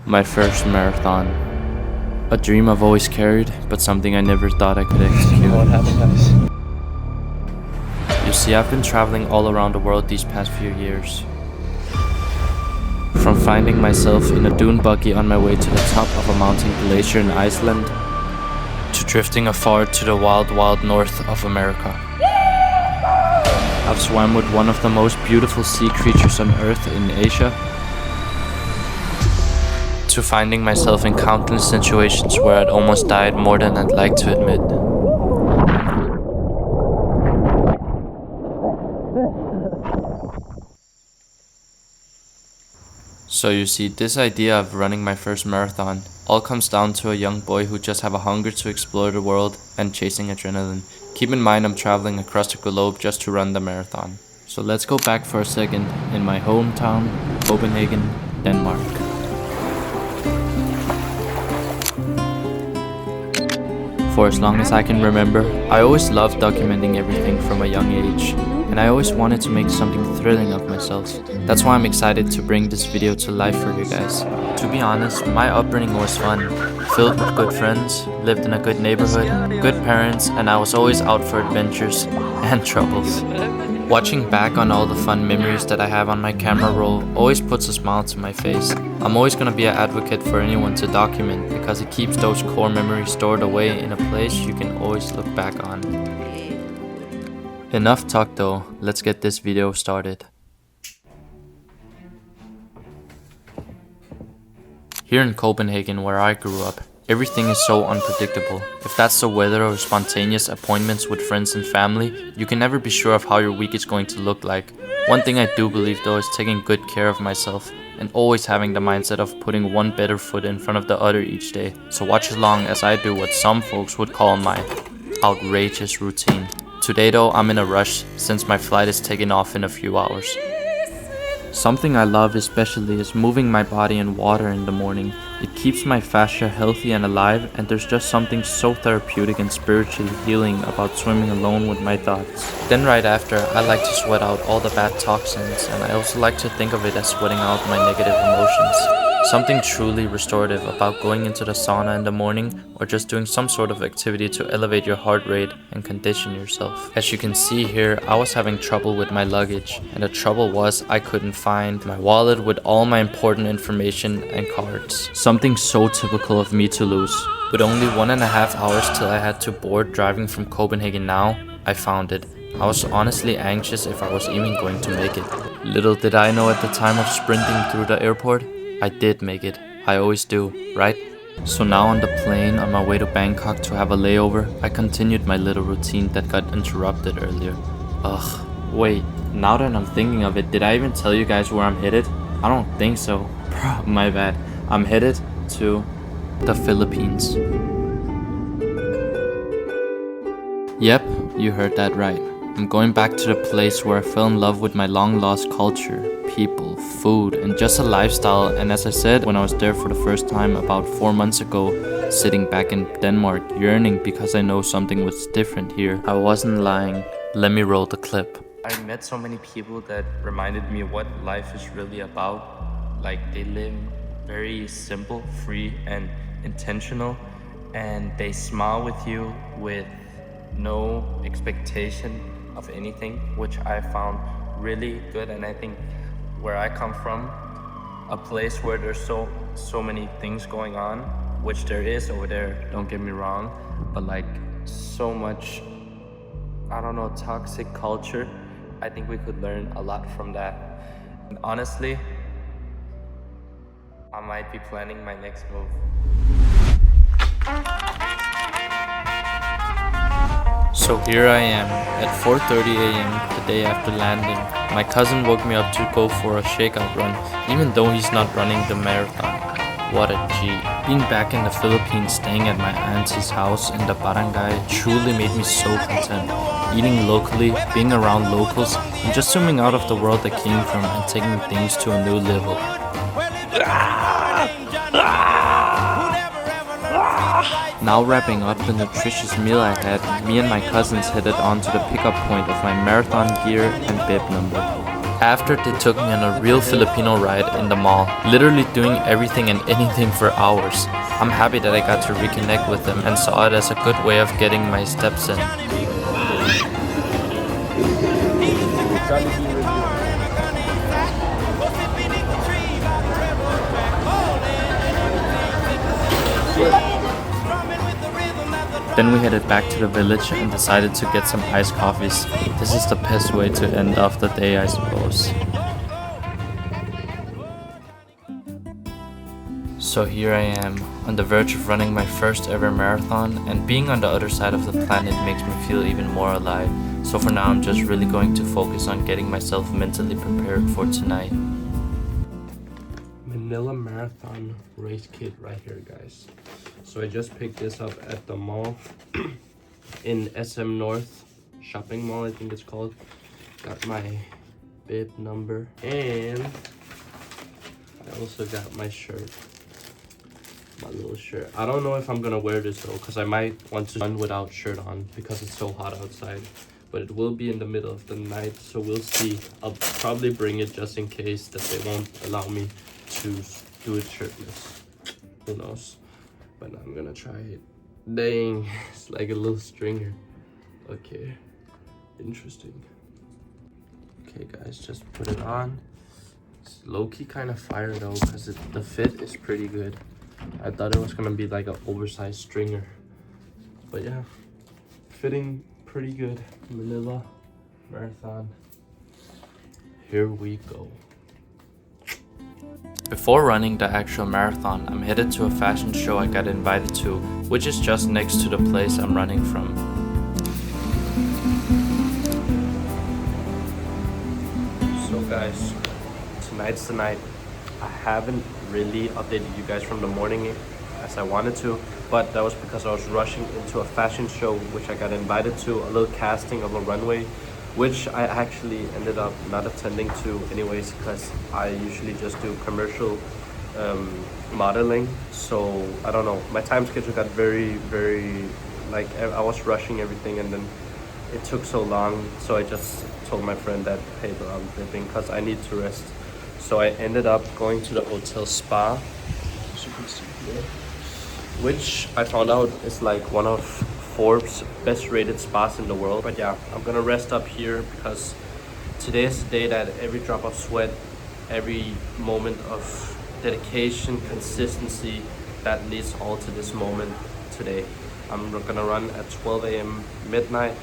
My first marathon. A dream I've always carried, but something I never thought I could execute. What happened, guys? You see, I've been traveling all around the world these past few years. From finding myself in a dune buggy on my way to the top of a mountain glacier in Iceland, to drifting afar to the wild, wild north of America. I've swam with one of the most beautiful sea creatures on earth in Asia, to finding myself in countless situations where I'd almost died more than I'd like to admit. So you see, this idea of running my first marathon all comes down to a young boy who just have a hunger to explore the world and chasing adrenaline. Keep in mind I'm traveling across the globe just to run the marathon. So let's go back for a second in my hometown, Copenhagen, Denmark. For as long as I can remember, I always loved documenting everything from a young age, and I always wanted to make something thrilling of myself. That's why I'm excited to bring this video to life for you guys. To be honest, my upbringing was fun, filled with good friends, lived in a good neighborhood, good parents, and I was always out for adventures and troubles. Watching back on all the fun memories that I have on my camera roll always puts a smile to my face. I'm always gonna be an advocate for anyone to document because it keeps those core memories stored away in a place you can always look back on. Enough talk though, let's get this video started. Here in Copenhagen, where I grew up, everything is so unpredictable. If that's the weather or spontaneous appointments with friends and family, you can never be sure of how your week is going to look like. One thing I do believe though is taking good care of myself and always having the mindset of putting one better foot in front of the other each day. So watch along as I do what some folks would call my outrageous routine. Today though, I'm in a rush since my flight is taking off in a few hours. Something I love especially is moving my body in water in the morning. It keeps my fascia healthy and alive, and there's just something so therapeutic and spiritually healing about swimming alone with my thoughts. Then right after, I like to sweat out all the bad toxins, and I also like to think of it as sweating out my negative emotions. Something truly restorative about going into the sauna in the morning or just doing some sort of activity to elevate your heart rate and condition yourself. As you can see here, I was having trouble with my luggage, and the trouble was I couldn't find my wallet with all my important information and cards. Something so typical of me to lose. With only 1.5 hours till I had to board driving from Copenhagen now, I found it. I was honestly anxious if I was even going to make it. Little did I know at the time of sprinting through the airport, I did make it. I always do, right? So now on the plane on my way to Bangkok to have a layover, I continued my little routine that got interrupted earlier. Ugh, wait, now that I'm thinking of it, did I even tell you guys where I'm headed? I don't think so. Bro, my bad. I'm headed to the Philippines. Yep, you heard that right. I'm going back to the place where I fell in love with my long-lost culture, people, food, and just a lifestyle. And as I said when I was there for the first time about 4 months ago, sitting back in Denmark, yearning because I know something was different here, I wasn't lying. Let me roll the clip. I met so many people that reminded me what life is really about. Like, they live very simple, free, and intentional, and they smile with you with no expectation of anything, which I found really good. And I think where I come from, a place where there's so many things going on, which there is over there, don't get me wrong, but like so much, I don't know, toxic culture, I think we could learn a lot from that. And honestly, I might be planning my next move. So here I am, at 4:30 AM the day after landing. My cousin woke me up to go for a shakeout run, even though he's not running the marathon. What a G. Being back in the Philippines, staying at my auntie's house in the barangay truly made me so content. Eating locally, being around locals, and just zooming out of the world I came from and taking things to a new level. Now wrapping up the nutritious meal I had, me and my cousins headed on to the pickup point of my marathon gear and bib number. After, they took me on a real Filipino ride in the mall, literally doing everything and anything for hours. I'm happy that I got to reconnect with them and saw it as a good way of getting my steps in. Then we headed back to the village and decided to get some iced coffees. This is the best way to end off the day, I suppose. So here I am, on the verge of running my first ever marathon, and being on the other side of the planet makes me feel even more alive. So for now, I'm just really going to focus on getting myself mentally prepared for tonight. Manila Marathon race kit right here, guys. So I just picked this up at the mall in SM North shopping mall, I think it's called. Got my bib number, and I also got my shirt, my little shirt. I don't know if I'm gonna wear this though, because I might want to run without shirt on because it's so hot outside. But it will be in the middle of the night, so we'll see. I'll probably bring it just in case that they won't allow me to do it shirtless. Who knows? But I'm gonna try it. Dang, it's like a little stringer. Okay, interesting. Okay guys, just put it on. It's low-key kind of fire though, because the fit is pretty good. I thought it was gonna be like an oversized stringer, but yeah, fitting pretty good. Manila Marathon, here we go. Before running the actual marathon, I'm headed to a fashion show I got invited to, which is just next to the place I'm running from. So guys, tonight's the night. I haven't really updated you guys from the morning as I wanted to, but that was because I was rushing into a fashion show which I got invited to, a little casting of a runway, which I actually ended up not attending to anyways, because I usually just do commercial modeling. So I don't know, my time schedule got very like, I was rushing everything, and then it took so long, so I just told my friend that, hey bro, I'm dipping because I need to rest. So I ended up going to the hotel spa, as you can see here, which I found out is like one of Forbes best rated spas in the world. But yeah, I'm gonna rest up here because today is the day that every drop of sweat, every moment of dedication, consistency, that leads all to this moment today. I'm gonna run at 12 a.m. midnight,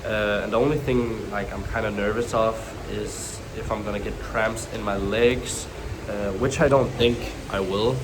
and the only thing like I'm kind of nervous of is if I'm gonna get cramps in my legs, which I don't think I will,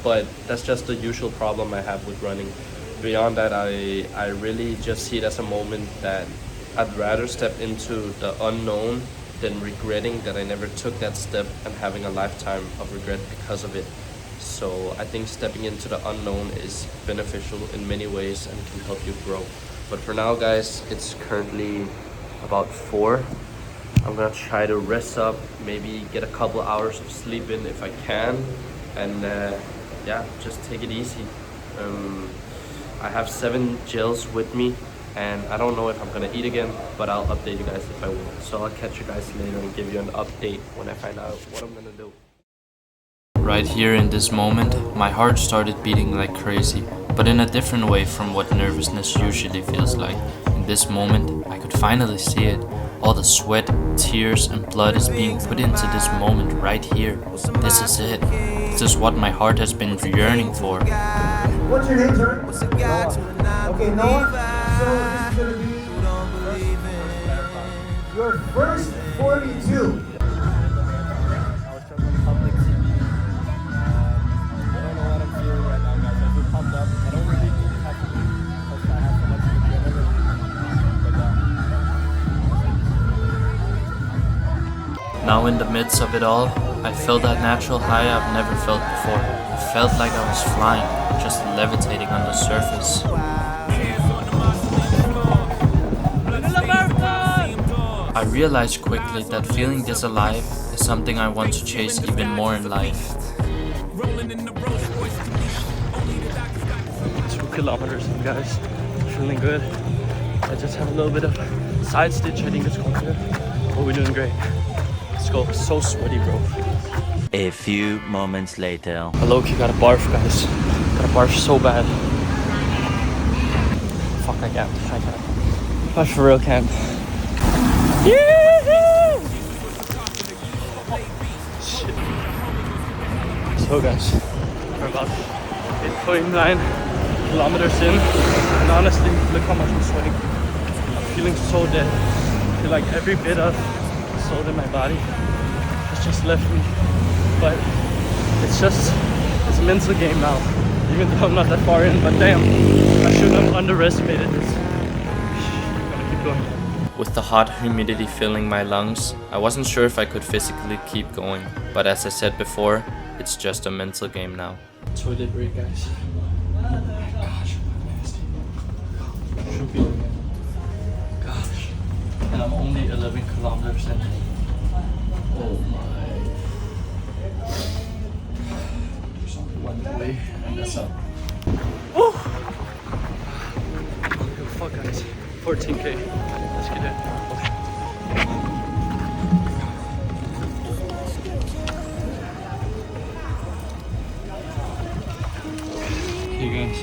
but that's just the usual problem I have with running. Beyond that, I really just see it as a moment that I'd rather step into the unknown than regretting that I never took that step and having a lifetime of regret because of it. So I think stepping into the unknown is beneficial in many ways and can help you grow. But for now guys, it's currently about 4. I'm gonna try to rest up, maybe get a couple hours of sleep in if I can, and yeah, just take it easy. I have 7 gels with me, and I don't know if I'm gonna eat again, but I'll update you guys if I will. So I'll catch you guys later and give you an update when I find out what I'm gonna do. Right here in this moment, my heart started beating like crazy, but in a different way from what nervousness usually feels like. In this moment, I could finally see it. All the sweat, tears, and blood is being put into this moment right here. This is it. This is what my heart has been yearning for. What's your name, sir? Noah. Okay, Noah. So this is gonna be your first 42. Now in the midst of it all, I felt that natural high I've never felt before. It felt like I was flying, just levitating on the surface. I realized quickly that feeling this alive is something I want to chase even more in life. 2 kilometers in, guys. Feeling good. I just have a little bit of side stitch, I think it's called here. But we're doing great. Let's go. So sweaty, bro. A few moments later. I low-key got a barf, guys. Got a barf so bad. Fuck, I can't. I for real can't. Yeah! Shit. So guys, we're about 8.9 kilometers in, and honestly, look how much I'm sweating. I'm feeling so dead. I feel like every bit of soul in my body has just left me. But it's a mental game now. Even though I'm not that far in, but damn, I shouldn't have underestimated this. Gotta keep going. With the hot humidity filling my lungs, I wasn't sure if I could physically keep going, but as I said before, it's just a mental game now. Toilet break, guys. Oh my gosh, nasty. Should be okay. Gosh. And I'm only 11 kilometers in. Oh my. There's only one way, and that's up. Woo! Fuck, guys. 14K. Let's get it. Hey guys,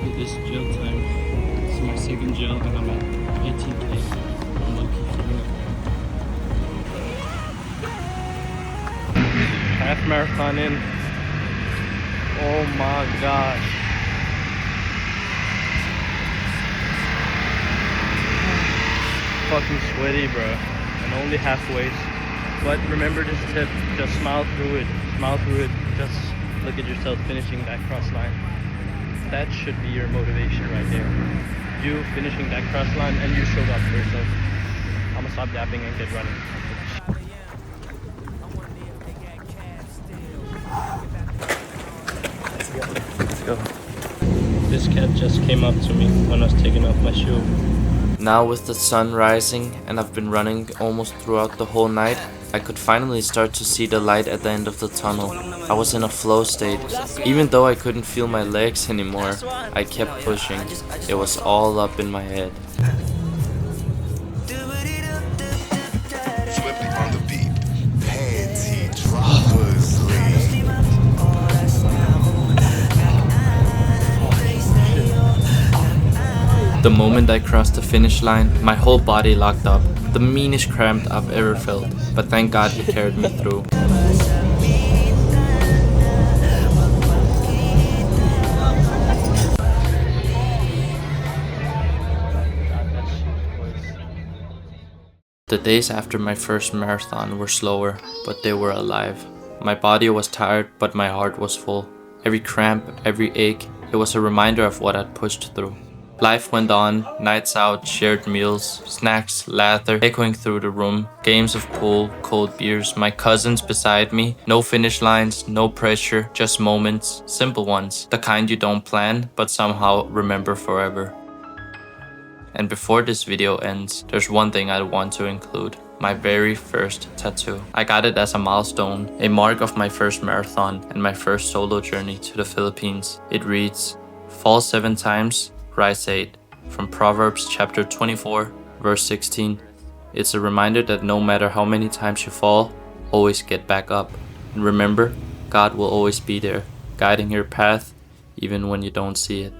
with this gel time, this is my second gel and I'm at 18K. I'm low-key feeling it. Half marathon in. Oh my gosh. Fucking sweaty, bro. And only halfway. But remember this tip, just smile through it. Smile through it. Just look at yourself finishing that cross line. That should be your motivation right there. You finishing that cross line and you showed up for yourself. I'm gonna stop yapping and get running. Let's go. This cat just came up to me when I was taking off my shoe. Now with the sun rising and I've been running almost throughout the whole night, I could finally start to see the light at the end of the tunnel. I was in a flow state. Even though I couldn't feel my legs anymore, I kept pushing. It was all up in my head. Flippy on the beat. Panty droppers lead. The moment I crossed the finish line, my whole body locked up. The meanest cramp I've ever felt. But thank God he carried me through. The days after my first marathon were slower, but they were alive. My body was tired, but my heart was full. Every cramp, every ache, it was a reminder of what I'd pushed through. Life went on, nights out, shared meals, snacks, laughter echoing through the room, games of pool, cold beers, my cousins beside me, no finish lines, no pressure, just moments, simple ones, the kind you don't plan, but somehow remember forever. And before this video ends, there's one thing I want to include. My very first tattoo. I got it as a milestone, a mark of my first marathon and my first solo journey to the Philippines. It reads, "Fall 7 times, rise 8, from Proverbs chapter 24, verse 16. It's a reminder that no matter how many times you fall, always get back up. And remember, God will always be there, guiding your path, even when you don't see it."